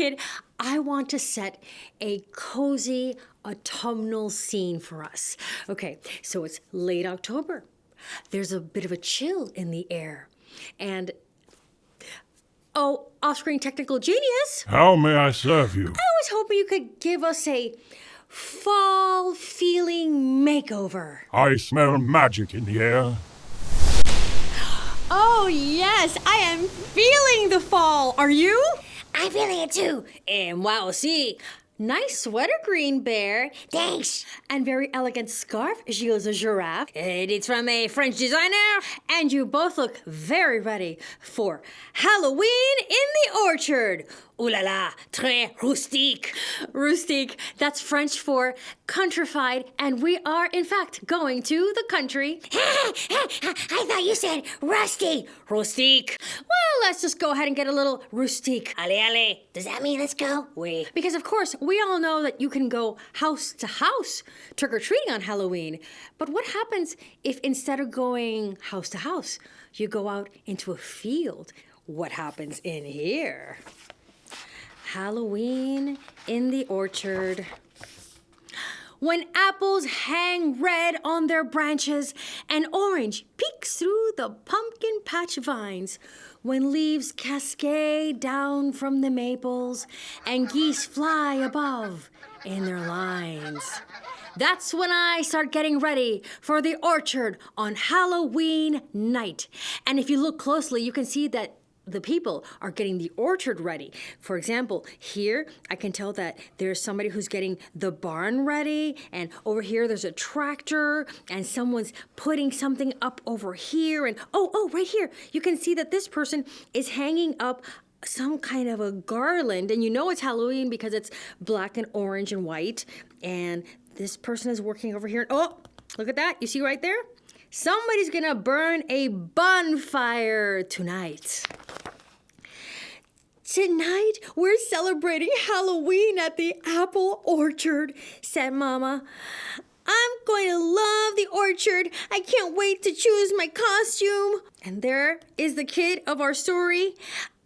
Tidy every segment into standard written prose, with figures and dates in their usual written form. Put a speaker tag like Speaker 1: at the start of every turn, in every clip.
Speaker 1: Kid, I want to set a cozy autumnal scene for us. Okay, so it's late October. There's a bit of a chill in the air. And, oh, off-screen technical genius.
Speaker 2: How may I serve you?
Speaker 1: I was hoping you could give us a fall feeling makeover.
Speaker 2: I smell magic in the air.
Speaker 1: Oh, yes, I am feeling the fall. Are you?
Speaker 3: I'm feeling it too.
Speaker 1: And wow, see, nice sweater, Green Bear.
Speaker 3: Thanks.
Speaker 1: And very elegant scarf, Gilles the Giraffe.
Speaker 3: It's from a French designer.
Speaker 1: And you both look very ready for Halloween in the orchard.
Speaker 3: Ooh la la, très rustique.
Speaker 1: Rustique, that's French for countrified, and we are, in fact, going to the country.
Speaker 3: I thought you said rusty.
Speaker 1: Rustique. Well, let's just go ahead and get a little rustique.
Speaker 3: Allez, allez. Does that mean let's go?
Speaker 1: Oui. Because, of course, we all know that you can go house to house trick-or-treating on Halloween. But what happens if instead of going house to house, you go out into a field? What happens in here? Halloween in the orchard. When apples hang red on their branches and orange peeks through the pumpkin patch vines, when leaves cascade down from the maples and geese fly above in their lines. That's when I start getting ready for the orchard on Halloween night. And if you look closely, you can see that the people are getting the orchard ready. For example, here I can tell that there's somebody who's getting the barn ready, and over here there's a tractor, and someone's putting something up over here, and oh, right here, you can see that this person is hanging up some kind of a garland, and you know it's Halloween because it's black and orange and white, and this person is working over here. Oh, look at that. You see right there? Somebody's gonna burn a bonfire tonight. Tonight, we're celebrating Halloween at the apple orchard, said Mama. I'm going to love the orchard. I can't wait to choose my costume. And there is the kid of our story.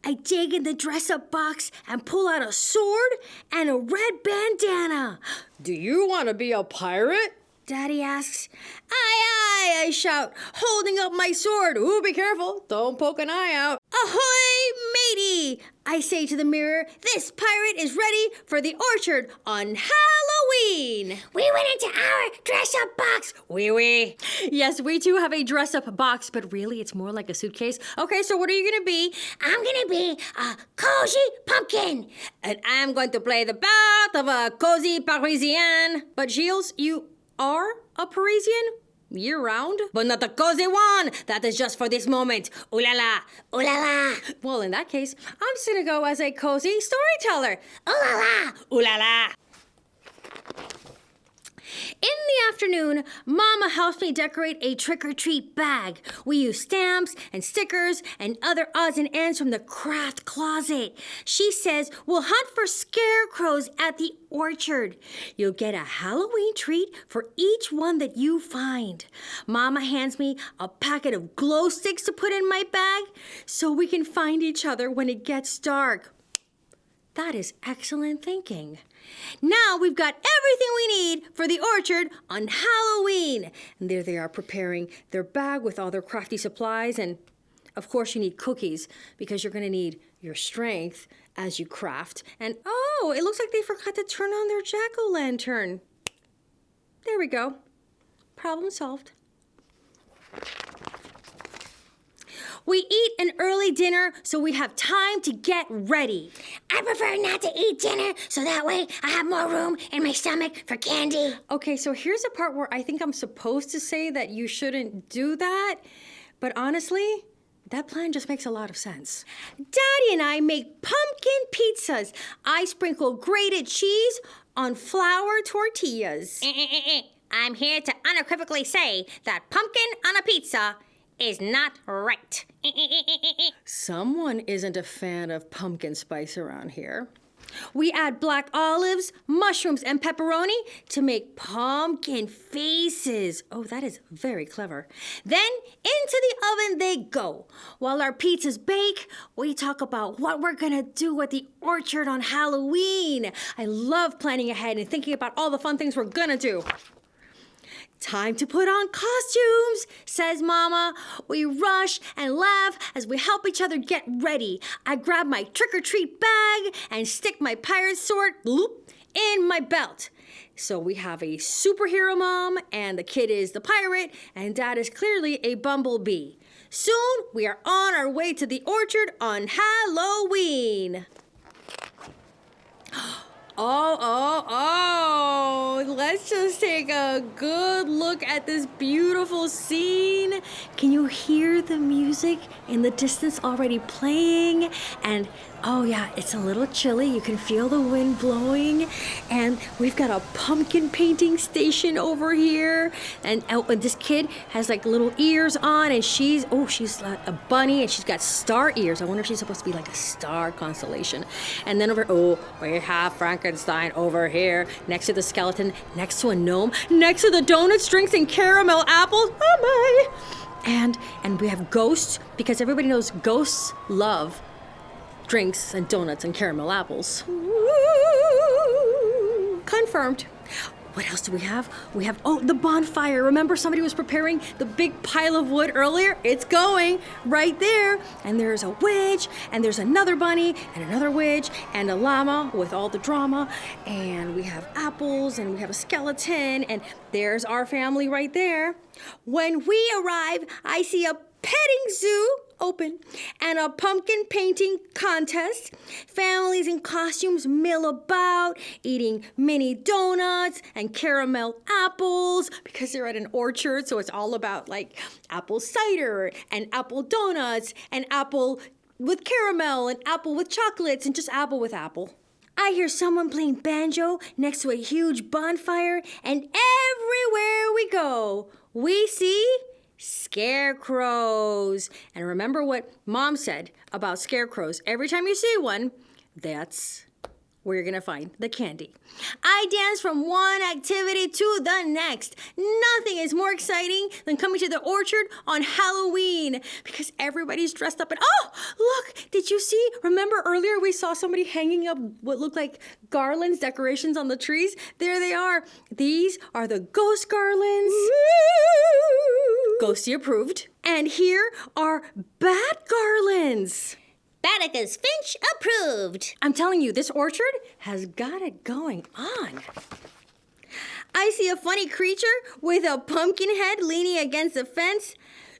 Speaker 1: I dig in the dress-up box and pull out a sword and a red bandana. Do you want to be a pirate? Daddy asks. Aye, aye, I shout, holding up my sword. Ooh, be careful. Don't poke an eye out. Ahoy, matey, I say to the mirror. This pirate is ready for the orchard on Halloween.
Speaker 3: We went into our dress-up box.
Speaker 1: Oui. Yes, we too have a dress-up box, but really it's more like a suitcase. Okay, so what are you going to be?
Speaker 3: I'm going to be a cozy pumpkin.
Speaker 1: And I'm going to play the part of a cozy Parisian. But Gilles, you are a Parisian year-round? But not the cozy one! That is just for this moment. Ooh la la, ooh la la. Well, in that case, I'm just gonna go as a cozy storyteller.
Speaker 3: Ooh la la, ooh la la.
Speaker 1: In the afternoon, Mama helps me decorate a trick-or-treat bag. We use stamps and stickers and other odds and ends from the craft closet. She says we'll hunt for scarecrows at the orchard. You'll get a Halloween treat for each one that you find. Mama hands me a packet of glow sticks to put in my bag so we can find each other when it gets dark. That is excellent thinking. Now we've got everything we need for the orchard on Halloween. And there they are preparing their bag with all their crafty supplies. And of course you need cookies because you're going to need your strength as you craft. And oh, it looks like they forgot to turn on their jack-o'-lantern. There we go. Problem solved. We eat an early dinner so we have time to get ready.
Speaker 3: I prefer not to eat dinner so that way I have more room in my stomach for candy.
Speaker 1: Okay, so here's the part where I think I'm supposed to say that you shouldn't do that. But honestly, that plan just makes a lot of sense. Daddy and I make pumpkin pizzas. I sprinkle grated cheese on flour tortillas.
Speaker 3: I'm here to unequivocally say that pumpkin on a pizza is not right.
Speaker 1: Someone isn't a fan of pumpkin spice around here. We add black olives, mushrooms, and pepperoni to make pumpkin faces. Oh, that is very clever. Then into the oven they go. While our pizzas bake, we talk about what we're gonna do at the orchard on Halloween. I love planning ahead and thinking about all the fun things we're gonna do. Time to put on costumes, says Mama. We rush and laugh as we help each other get ready. I grab my trick-or-treat bag and stick my pirate sword in my belt. So we have a superhero mom, and the kid is the pirate, and Dad is clearly a bumblebee. Soon we are on our way to the orchard on Halloween. Let's just take a good look at this beautiful scene. Can you hear the music in the distance already playing? And oh yeah, it's a little chilly. You can feel the wind blowing. And we've got a pumpkin painting station over here. And this kid has like little ears on, and she's a bunny, and she's got star ears. I wonder if she's supposed to be like a star constellation. And then we have Frankenstein over here next to the skeleton, next to a gnome, next to the donuts, drinks, and caramel apples. Oh my! And we have ghosts, because everybody knows ghosts love drinks and donuts and caramel apples. Woo! Confirmed. What else do we have? We have, the bonfire. Remember somebody was preparing the big pile of wood earlier? It's going right there. And there's a witch, and there's another bunny, and another witch, and a llama with all the drama. And we have apples, and we have a skeleton, and there's our family right there. When we arrive, I see a petting zoo open and a pumpkin painting contest. Families in costumes mill about, eating mini donuts and caramel apples because they're at an orchard, so it's all about like apple cider and apple donuts and apple with caramel and apple with chocolates and just apple with apple. I hear someone playing banjo next to a huge bonfire, and everywhere we go, we see scarecrows. And remember what Mom said about scarecrows. Every time you see one, that's where you're going to find the candy. I dance from one activity to the next. Nothing is more exciting than coming to the orchard on Halloween because everybody's dressed up. And look, did you see? Remember earlier we saw somebody hanging up what looked like garlands, decorations on the trees? There they are. These are the ghost garlands. Woo! Ghosty approved. And here are bat garlands.
Speaker 3: Batica's Finch approved.
Speaker 1: I'm telling you, this orchard has got it going on. I see a funny creature with a pumpkin head leaning against the fence.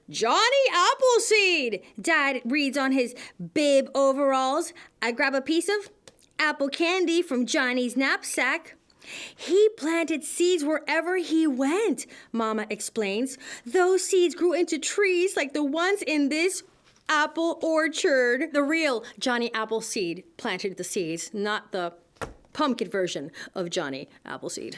Speaker 1: Johnny Appleseed, Dad reads on his bib overalls. I grab a piece of apple candy from Johnny's knapsack. He planted seeds wherever he went, Mama explains. Those seeds grew into trees like the ones in this apple orchard. The real Johnny Appleseed planted the seeds, not the pumpkin version of Johnny Appleseed.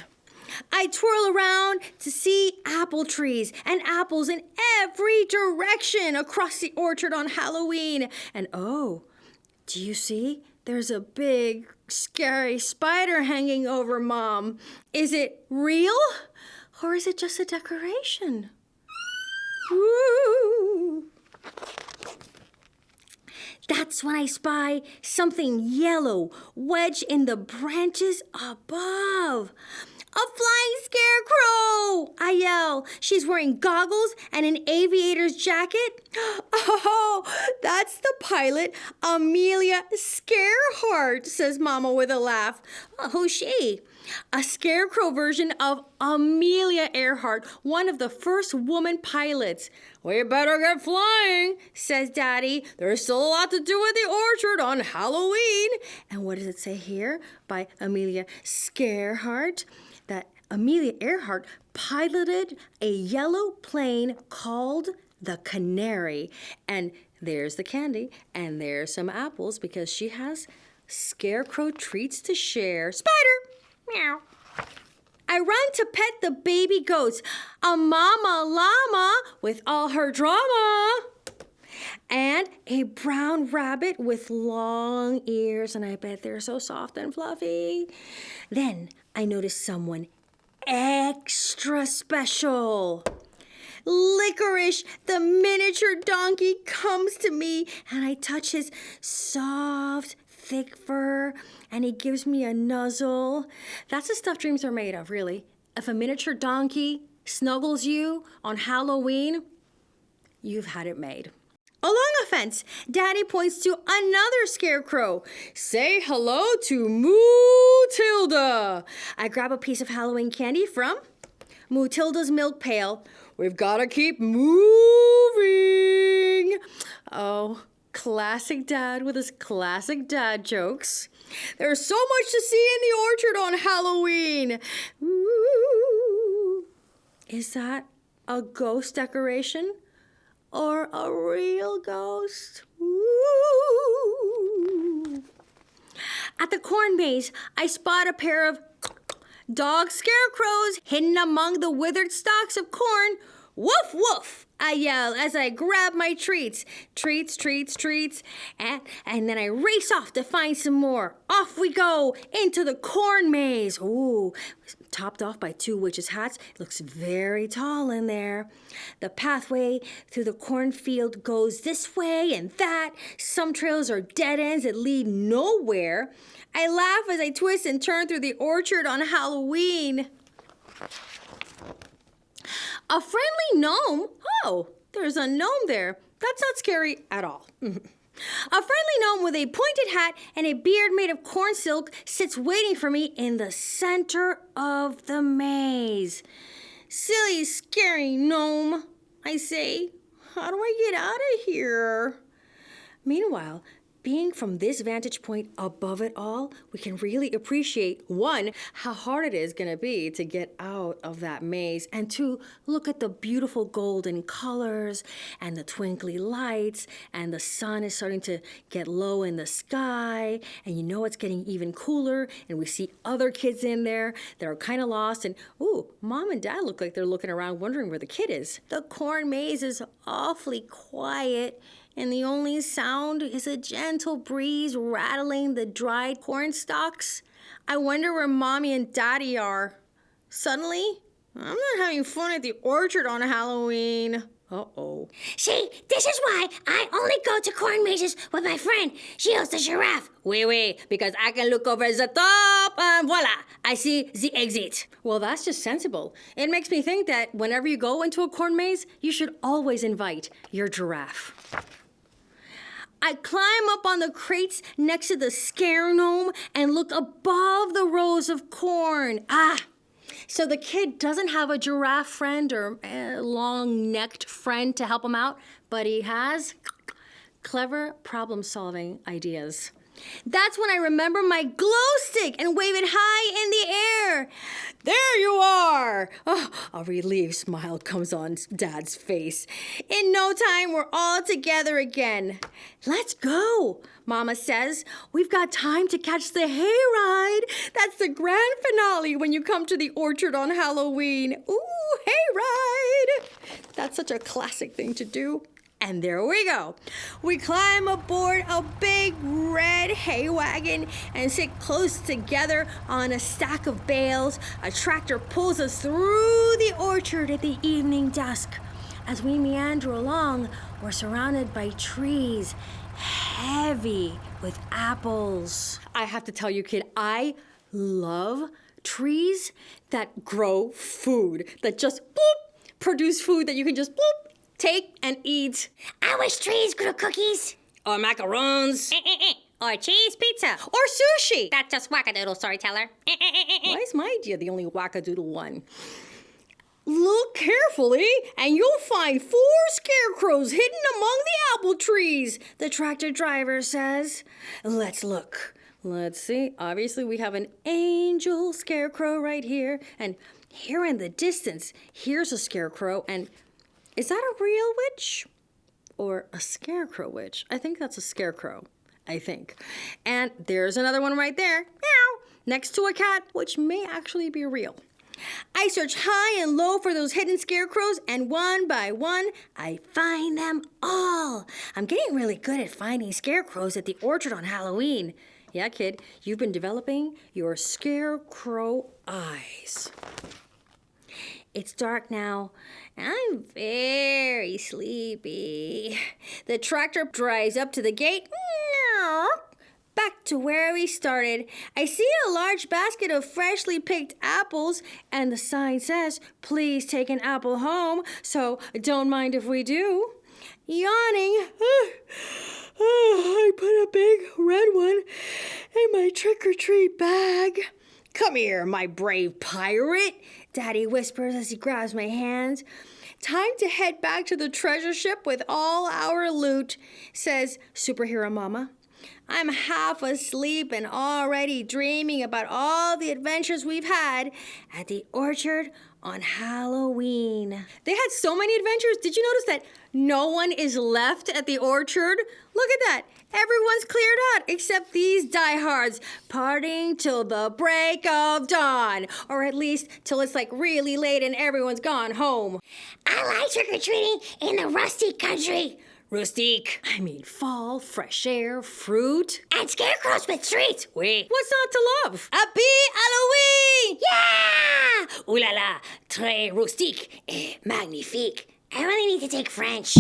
Speaker 1: I twirl around to see apple trees and apples in every direction across the orchard on Halloween. And do you see? There's a big, scary spider hanging over Mom. Is it real? Or is it just a decoration? Woo! That's when I spy something yellow wedged in the branches above. A flying scarecrow! I yell. She's wearing goggles and an aviator's jacket. Oh, that's the pilot, Amelia Scareheart, says Mama with a laugh. Who's she? A scarecrow version of Amelia Earhart, one of the first woman pilots. We better get flying, says Daddy. There's still a lot to do at the orchard on Halloween. And what does it say here by Amelia Scareheart? That Amelia Earhart piloted a yellow plane called the Canary. And there's the candy, and there's some apples because she has scarecrow treats to share. Spider! Meow. I run to pet the baby goats, a mama llama with all her drama. and a brown rabbit with long ears, and I bet they're so soft and fluffy. Then I noticed someone extra special. Licorice, the miniature donkey, comes to me, and I touch his soft, thick fur, and he gives me a nuzzle. That's the stuff dreams are made of, really. If a miniature donkey snuggles you on Halloween, you've had it made. Along a fence, Daddy points to another scarecrow. Say hello to Mootilda. I grab a piece of Halloween candy from Mootilda's milk pail. We've got to keep moving. Oh, classic Dad with his classic dad jokes. There's so much to see in the orchard on Halloween. Ooh. Is that a ghost decoration or a real ghost? Ooh. At the corn maze, I spot a pair of dog scarecrows hidden among the withered stalks of corn. Woof, woof, I yell as I grab my treats. Treats, treats, treats. And then I race off to find some more. Off we go into the corn maze. Ooh, topped off by 2 witches' hats. It looks very tall in there. The pathway through the cornfield goes this way and that. Some trails are dead ends that lead nowhere. I laugh as I twist and turn through the orchard on Halloween. A friendly gnome. Oh, there's a gnome there. That's not scary at all. A friendly gnome with a pointed hat and a beard made of corn silk sits waiting for me in the center of the maze. Silly, scary gnome, I say. How do I get out of here? Meanwhile, being from this vantage point above it all, we can really appreciate, 1, how hard it is going to be to get out of that maze, and 2, look at the beautiful golden colors and the twinkly lights, and the sun is starting to get low in the sky, and you know it's getting even cooler, and we see other kids in there that are kind of lost, and ooh, Mom and Dad look like they're looking around wondering where the kid is. The corn maze is awfully quiet, and the only sound is a gentle breeze rattling the dried corn stalks. I wonder where Mommy and Daddy are. Suddenly, I'm not having fun at the orchard on Halloween. Uh-oh.
Speaker 3: See, this is why I only go to corn mazes with my friend, Shields the giraffe.
Speaker 1: Oui, because I can look over the top and voila, I see the exit. Well, that's just sensible. It makes me think that whenever you go into a corn maze, you should always invite your giraffe. I climb up on the crates next to the scare gnome and look above the rows of corn. So the kid doesn't have a giraffe friend or a long-necked friend to help him out, but he has clever problem-solving ideas. That's when I remember my glow stick and wave it high in the air. There you are! Oh, a relieved smile comes on Dad's face. In no time, we're all together again. Let's go, Mama says. We've got time to catch the hayride. That's the grand finale when you come to the orchard on Halloween. Ooh, hayride! That's such a classic thing to do. And there we go. We climb aboard a big red hay wagon and sit close together on a stack of bales. A tractor pulls us through the orchard at the evening dusk. As we meander along, we're surrounded by trees, heavy with apples. I have to tell you, kid, I love trees that grow food, that just bloop, produce food that you can just bloop, take and eat.
Speaker 3: I wish trees grew cookies.
Speaker 1: Or macarons.
Speaker 3: Or cheese pizza.
Speaker 1: Or sushi.
Speaker 3: That's just wackadoodle, storyteller.
Speaker 1: Why is my idea the only wackadoodle one? Look carefully, and you'll find 4 scarecrows hidden among the apple trees, the tractor driver says. Let's look. Let's see. Obviously, we have an angel scarecrow right here. And here in the distance, here's a scarecrow. And is that a real witch or a scarecrow witch? I think that's a scarecrow, I think. And there's another one right there, meow, next to a cat, which may actually be real. I search high and low for those hidden scarecrows, and one by one, I find them all. I'm getting really good at finding scarecrows at the orchard on Halloween. Yeah, kid, you've been developing your scarecrow eyes. It's dark now, and I'm very sleepy. The tractor drives up to the gate. Back to where we started. I see a large basket of freshly picked apples, and the sign says, "Please take an apple home, so don't mind if we do." Yawning, I put a big red one in my trick-or-treat bag. "Come here, my brave pirate," Daddy whispers as he grabs my hand. "Time to head back to the treasure ship with all our loot," says Superhero Mama. I'm half asleep and already dreaming about all the adventures we've had at the orchard on Halloween. They had so many adventures. Did you notice that no one is left at the orchard? Look at that. Everyone's cleared out except these diehards, partying till the break of dawn. Or at least till it's like really late and everyone's gone home.
Speaker 3: I like trick-or-treating in the rustic country.
Speaker 1: Rustique. I mean fall, fresh air, fruit.
Speaker 3: And scarecrows with treats.
Speaker 1: Wait, what's not to love? Happy Halloween!
Speaker 3: Yeah! Ooh la la, très rustique et magnifique. I really need to take French.